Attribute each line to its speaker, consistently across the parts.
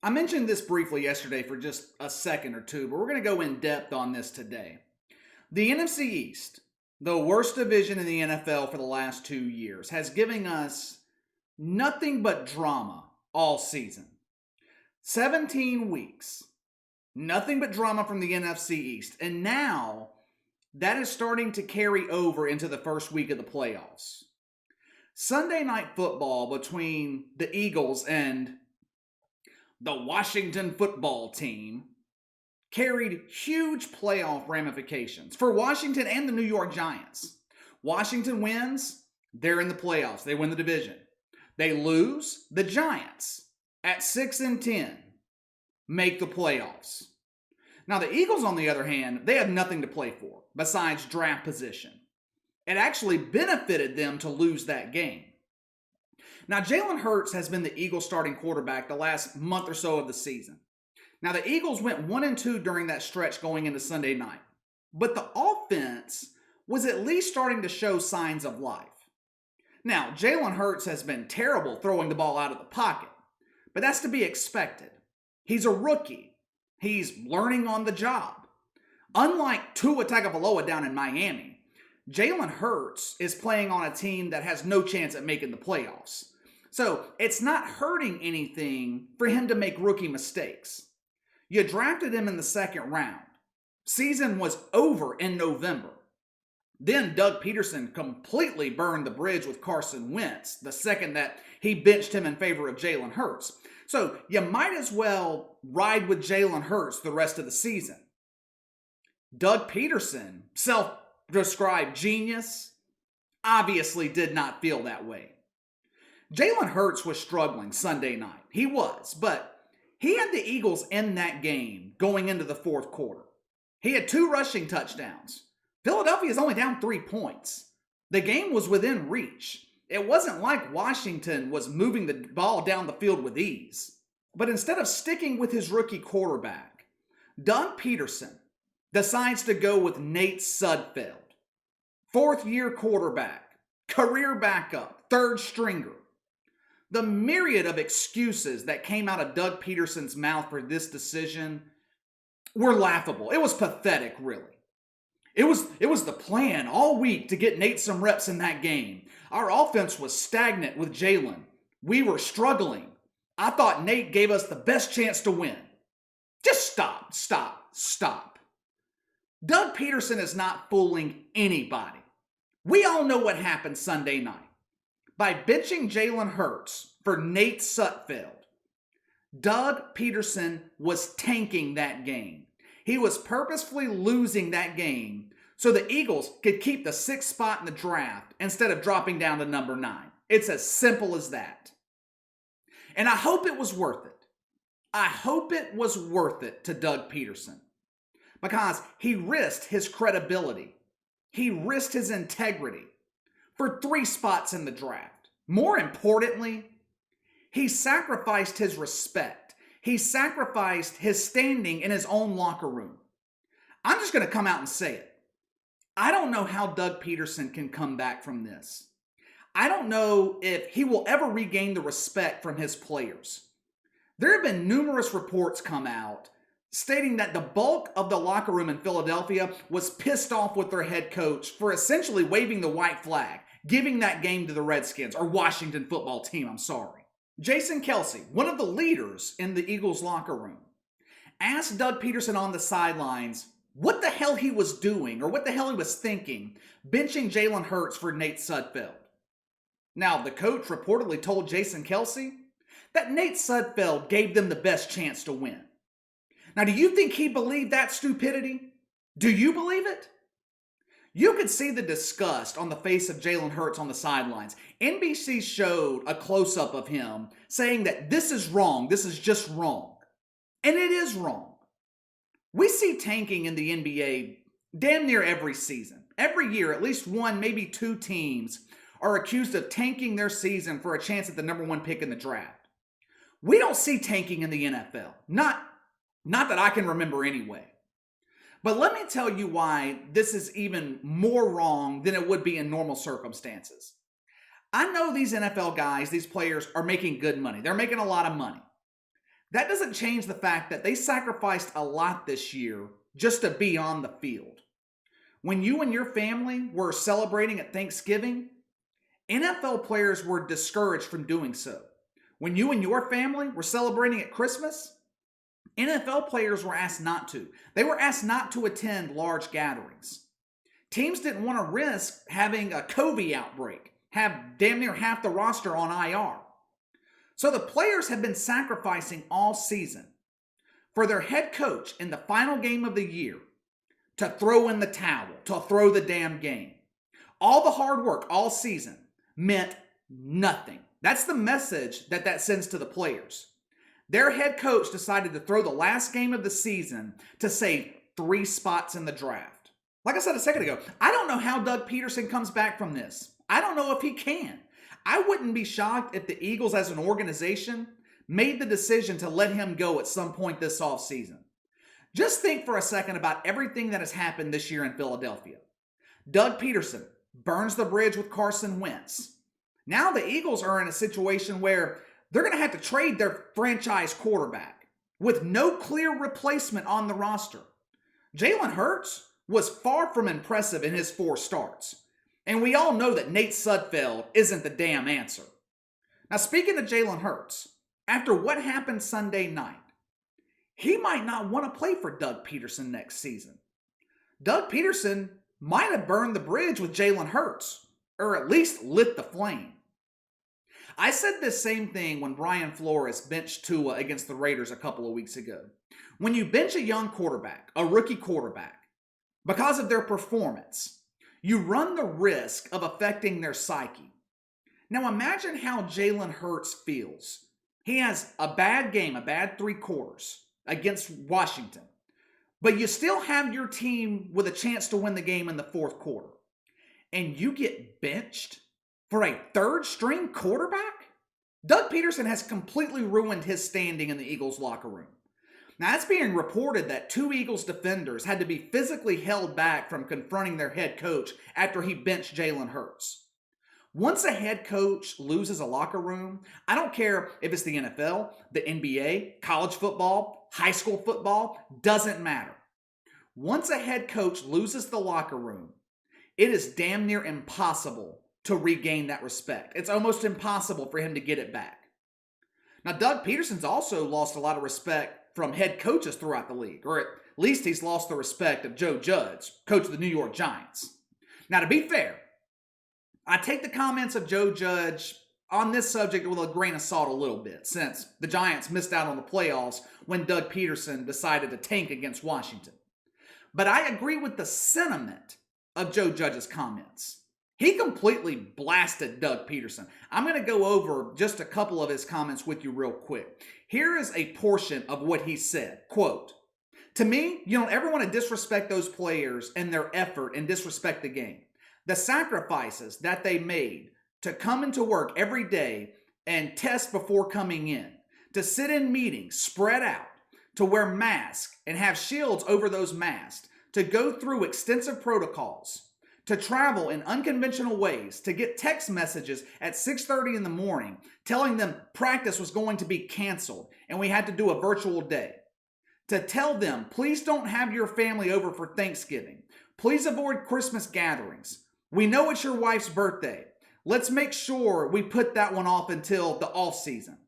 Speaker 1: I mentioned this briefly yesterday for just a second or two, but we're going to go in depth on this today. The NFC East, the worst division in the NFL for the last 2 years, has given us nothing but drama all season. 17 weeks, nothing but drama from the NFC East. And now that is starting to carry over into the first week of the playoffs. Sunday night football between the Eagles and the Washington football team carried huge playoff ramifications for Washington and the New York Giants. Washington wins, they're in the playoffs. They win the division. They lose, the Giants at 6-10 make the playoffs. Now the Eagles, on the other hand, they have nothing to play for besides draft position. It actually benefited them to lose that game. Now, Jalen Hurts has been the Eagles starting quarterback the last month or so of the season. Now, the Eagles went 1-2 during that stretch going into Sunday night. But the offense was at least starting to show signs of life. Now, Jalen Hurts has been terrible throwing the ball out of the pocket, but that's to be expected. He's a rookie. He's learning on the job. Unlike Tua Tagovailoa down in Miami, Jalen Hurts is playing on a team that has no chance at making the playoffs. So it's not hurting anything for him to make rookie mistakes. You drafted him in the second round. Season was over in November. Then Doug Pederson completely burned the bridge with Carson Wentz the second that he benched him in favor of Jalen Hurts. So you might as well ride with Jalen Hurts the rest of the season. Doug Pederson, self-described genius, obviously did not feel that way. Jalen Hurts was struggling Sunday night. He was, but he had the Eagles in that game going into the fourth quarter. He had 2 rushing touchdowns. Philadelphia is only down 3 points. The game was within reach. It wasn't like Washington was moving the ball down the field with ease. But instead of sticking with his rookie quarterback, Doug Pederson decides to go with Nate Sudfeld, 4th-year quarterback, career backup, 3rd stringer. The myriad of excuses that came out of Doug Pederson's mouth for this decision were laughable. It was pathetic, really. It was the plan all week to get Nate some reps in that game. Our offense was stagnant with Jalen. We were struggling. I thought Nate gave us the best chance to win. Just stop. Doug Pederson is not fooling anybody. We all know what happened Sunday night. By benching Jalen Hurts for Nate Sudfeld, Doug Pederson was tanking that game. He was purposefully losing that game so the Eagles could keep the 6th spot in the draft instead of dropping down to number 9. It's as simple as that. And I hope it was worth it. I hope it was worth it to Doug Pederson because he risked his credibility. He risked his integrity for 3 spots in the draft. More importantly, he sacrificed his respect. He sacrificed his standing in his own locker room. I'm just going to come out and say it. I don't know how Doug Pederson can come back from this. I don't know if he will ever regain the respect from his players. There have been numerous reports come out stating that the bulk of the locker room in Philadelphia was pissed off with their head coach for essentially waving the white flag, giving that game to the Redskins, or Washington football team, I'm sorry. Jason Kelce, one of the leaders in the Eagles locker room, asked Doug Pederson on the sidelines what the hell he was doing or what the hell he was thinking benching Jalen Hurts for Nate Sudfeld. Now, the coach reportedly told Jason Kelce that Nate Sudfeld gave them the best chance to win. Now, do you think he believed that stupidity? Do you believe it? You could see the disgust on the face of Jalen Hurts on the sidelines. NBC showed a close-up of him saying that this is wrong, this is just wrong. And it is wrong. We see tanking in the NBA damn near every season. Every year, at least 1, maybe 2 teams are accused of tanking their season for a chance at the number 1 pick in the draft. We don't see tanking in the NFL. Not that I can remember anyway. But let me tell you why this is even more wrong than it would be in normal circumstances. I know these NFL guys, these players, are making good money. They're making a lot of money. That doesn't change the fact that they sacrificed a lot this year just to be on the field. When you and your family were celebrating at Thanksgiving, NFL players were discouraged from doing so. When you and your family were celebrating at Christmas, NFL players were asked not to. They were asked not to attend large gatherings. Teams didn't want to risk having a COVID outbreak, have damn near half the roster on IR. So the players have been sacrificing all season for their head coach in the final game of the year to throw in the towel, to throw the damn game. All the hard work all season meant nothing. That's the message that sends to the players. Their head coach decided to throw the last game of the season to save 3 spots in the draft. Like I said a second ago, I don't know how Doug Pederson comes back from this. I don't know if he can. I wouldn't be shocked if the Eagles as an organization made the decision to let him go at some point this offseason. Just think for a second about everything that has happened this year in Philadelphia. Doug Pederson burns the bridge with Carson Wentz. Now the Eagles are in a situation where they're going to have to trade their franchise quarterback with no clear replacement on the roster. Jalen Hurts was far from impressive in his 4 starts. And we all know that Nate Sudfeld isn't the damn answer. Now, speaking of Jalen Hurts, after what happened Sunday night, he might not want to play for Doug Pederson next season. Doug Pederson might have burned the bridge with Jalen Hurts, or at least lit the flame. I said this same thing when Brian Flores benched Tua against the Raiders a couple of weeks ago. When you bench a young quarterback, a rookie quarterback, because of their performance, you run the risk of affecting their psyche. Now imagine how Jalen Hurts feels. He has a bad game, a bad 3 quarters against Washington, but you still have your team with a chance to win the game in the 4th quarter. And you get benched for a 3rd-string quarterback? Doug Pederson has completely ruined his standing in the Eagles locker room. Now, it's being reported that 2 Eagles defenders had to be physically held back from confronting their head coach after he benched Jalen Hurts. Once a head coach loses a locker room, I don't care if it's the NFL, the NBA, college football, high school football, doesn't matter. Once a head coach loses the locker room, it is damn near impossible to regain that respect. It's almost impossible for him to get it back. Now, Doug Pederson's also lost a lot of respect from head coaches throughout the league, or at least he's lost the respect of Joe Judge, coach of the New York Giants. Now, to be fair, I take the comments of Joe Judge on this subject with a grain of salt a little bit, since the Giants missed out on the playoffs when Doug Pederson decided to tank against Washington. But I agree with the sentiment of Joe Judge's comments. He completely blasted Doug Pederson. I'm going to go over just a couple of his comments with you real quick. Here is a portion of what he said. Quote, "To me, you don't ever want to disrespect those players and their effort and disrespect the game. The sacrifices that they made to come into work every day and test before coming in, to sit in meetings spread out, to wear masks and have shields over those masks, to go through extensive protocols, to travel in unconventional ways, to get text messages at 6:30 in the morning telling them practice was going to be canceled and we had to do a virtual day. To tell them, please don't have your family over for Thanksgiving. Please avoid Christmas gatherings. We know it's your wife's birthday. Let's make sure we put that one off until the off season."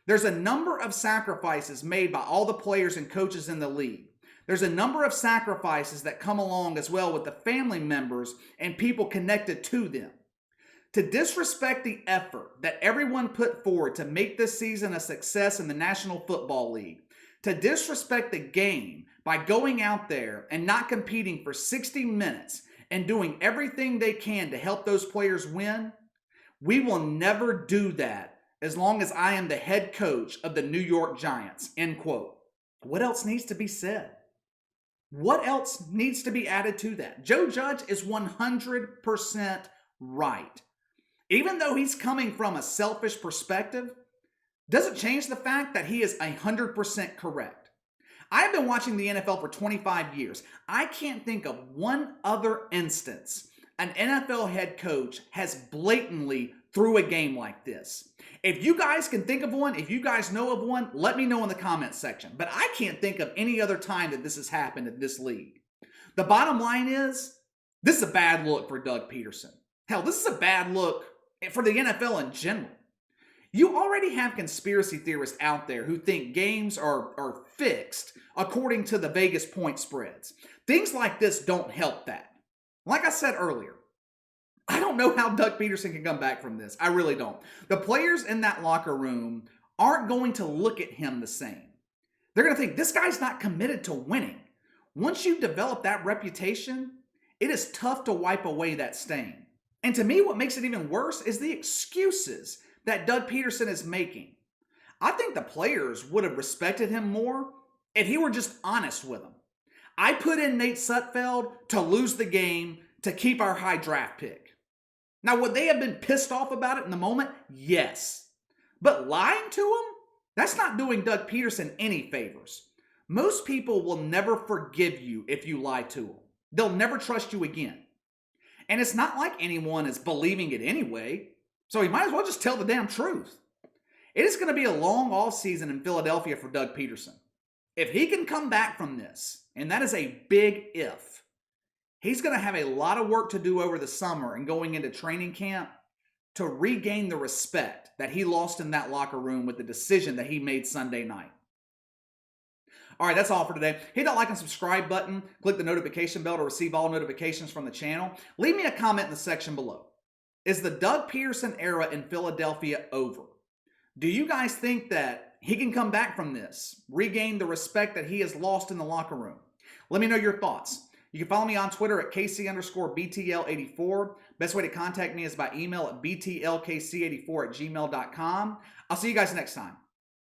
Speaker 1: There's a number of sacrifices made by all the players and coaches in the league. There's a number of sacrifices that come along as well with the family members and people connected to them. To disrespect the effort that everyone put forward to make this season a success in the National Football League, to disrespect the game by going out there and not competing for 60 minutes and doing everything they can to help those players win, we will never do that as long as I am the head coach of the New York Giants, end quote. What else needs to be said? What else needs to be added to that? Joe Judge is 100% right. Even though he's coming from a selfish perspective, doesn't change the fact that he is 100% correct. I've been watching the NFL for 25 years. I can't think of one other instance an NFL head coach has blatantly through a game like this. If you guys can think of one, if you guys know of one, let me know in the comments section. But I can't think of any other time that this has happened in this league. The bottom line is, this is a bad look for Doug Pederson. Hell, this is a bad look for the NFL in general. You already have conspiracy theorists out there who think games are fixed according to the Vegas point spreads. Things like this don't help that. Like I said earlier, I don't know how Doug Pederson can come back from this. I really don't. The players in that locker room aren't going to look at him the same. They're going to think, this guy's not committed to winning. Once you develop that reputation, it is tough to wipe away that stain. And to me, what makes it even worse is the excuses that Doug Pederson is making. I think the players would have respected him more if he were just honest with them. I put in Nate Sudfeld to lose the game to keep our high draft pick. Now, would they have been pissed off about it in the moment? Yes. But lying to him? That's not doing Doug Pederson any favors. Most people will never forgive you if you lie to them. They'll never trust you again. And it's not like anyone is believing it anyway, so he might as well just tell the damn truth. It is going to be a long offseason in Philadelphia for Doug Pederson. If he can come back from this, and that is a big if, he's going to have a lot of work to do over the summer and going into training camp to regain the respect that he lost in that locker room with the decision that he made Sunday night. All right, that's all for today. Hit that like and subscribe button. Click the notification bell to receive all notifications from the channel. Leave me a comment in the section below. Is the Doug Pederson era in Philadelphia over? Do you guys think that he can come back from this, regain the respect that he has lost in the locker room? Let me know your thoughts. You can follow me on Twitter at KC_BTL84. Best way to contact me is by email at btlkc84@gmail.com. I'll see you guys next time.